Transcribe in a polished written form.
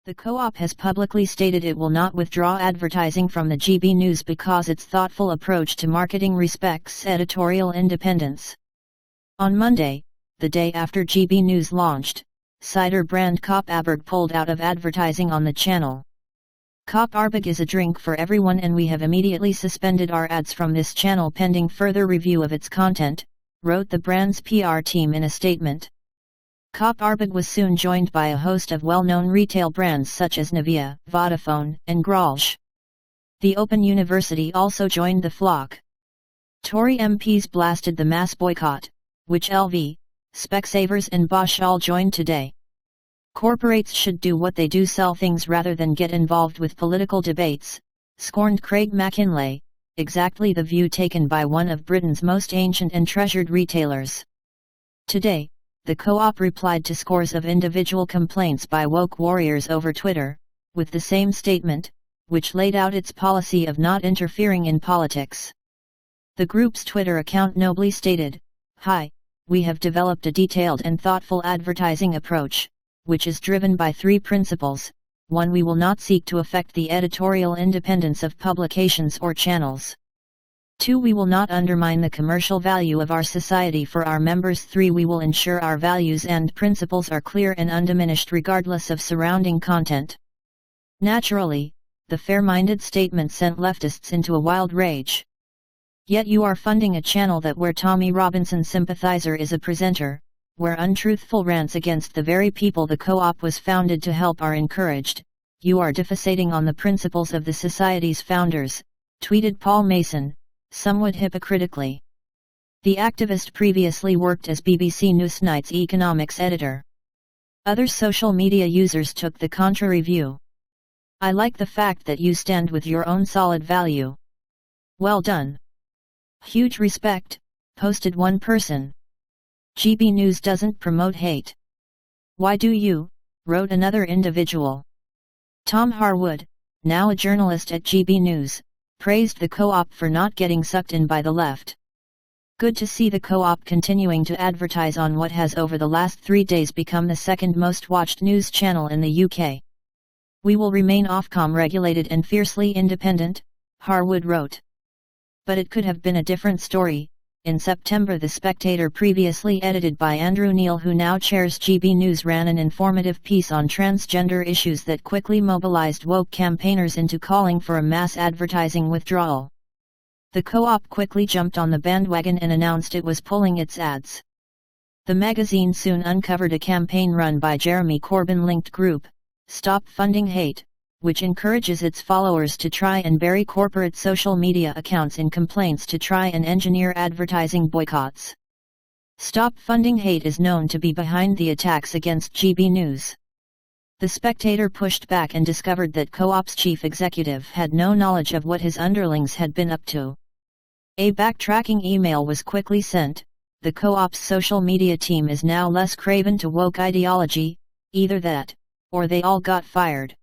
The co-op has publicly stated it will not withdraw advertising from the GB News because its thoughtful approach to marketing respects editorial independence. On Monday, the day after GB News launched, cider brand Koppaberg pulled out of advertising on the channel. Kopparberg is a drink for everyone and we have immediately suspended our ads from this channel pending further review of its content, wrote the brand's PR team in a statement. Kopparberg was soon joined by a host of well-known retail brands such as Nivea, Vodafone, and Grolsch. The Open University also joined the flock. Tory MPs blasted the mass boycott, which LV, Specsavers and Bosch all joined today. Corporates should do what they do, sell things rather than get involved with political debates, scorned Craig Mackinlay, exactly the view taken by one of Britain's most ancient and treasured retailers. Today, the co-op replied to scores of individual complaints by woke warriors over Twitter, with the same statement, which laid out its policy of not interfering in politics. The group's Twitter account nobly stated, "Hi, we have developed a detailed and thoughtful advertising approach, which is driven by 3 principles. 1. We will not seek to affect the editorial independence of publications or channels. 2. We will not undermine the commercial value of our society for our members. 3. We will ensure our values and principles are clear and undiminished regardless of surrounding content." Naturally, the fair-minded statement sent leftists into a wild rage. Yet you are funding a channel where Tommy Robinson sympathizer is a presenter, where untruthful rants against the very people the co-op was founded to help are encouraged. You are defacing on the principles of the society's founders, tweeted Paul Mason, somewhat hypocritically. The activist previously worked as BBC Newsnight's economics editor. Other social media users took the contrary view. "I like the fact that you stand with your own solid value. Well done. Huge respect," posted one person. "GB News doesn't promote hate. Why do you?" wrote another individual. Tom Harwood, now a journalist at GB News, praised the co-op for not getting sucked in by the left. "Good to see the co-op continuing to advertise on what has over the last 3 days become the second most watched news channel in the UK. We will remain Ofcom regulated and fiercely independent," Harwood wrote. But it could have been a different story. In September, The Spectator, previously edited by Andrew Neil, who now chairs GB News, ran an informative piece on transgender issues that quickly mobilized woke campaigners into calling for a mass advertising withdrawal. The co-op quickly jumped on the bandwagon and announced it was pulling its ads. The magazine soon uncovered a campaign run by Jeremy Corbyn-linked group, Stop Funding Hate, which encourages its followers to try and bury corporate social media accounts in complaints to try and engineer advertising boycotts. Stop Funding Hate is known to be behind the attacks against GB News. The Spectator pushed back and discovered that co-op's chief executive had no knowledge of what his underlings had been up to. A backtracking email was quickly sent. The co-op's social media team is now less craven to woke ideology, either that, or they all got fired.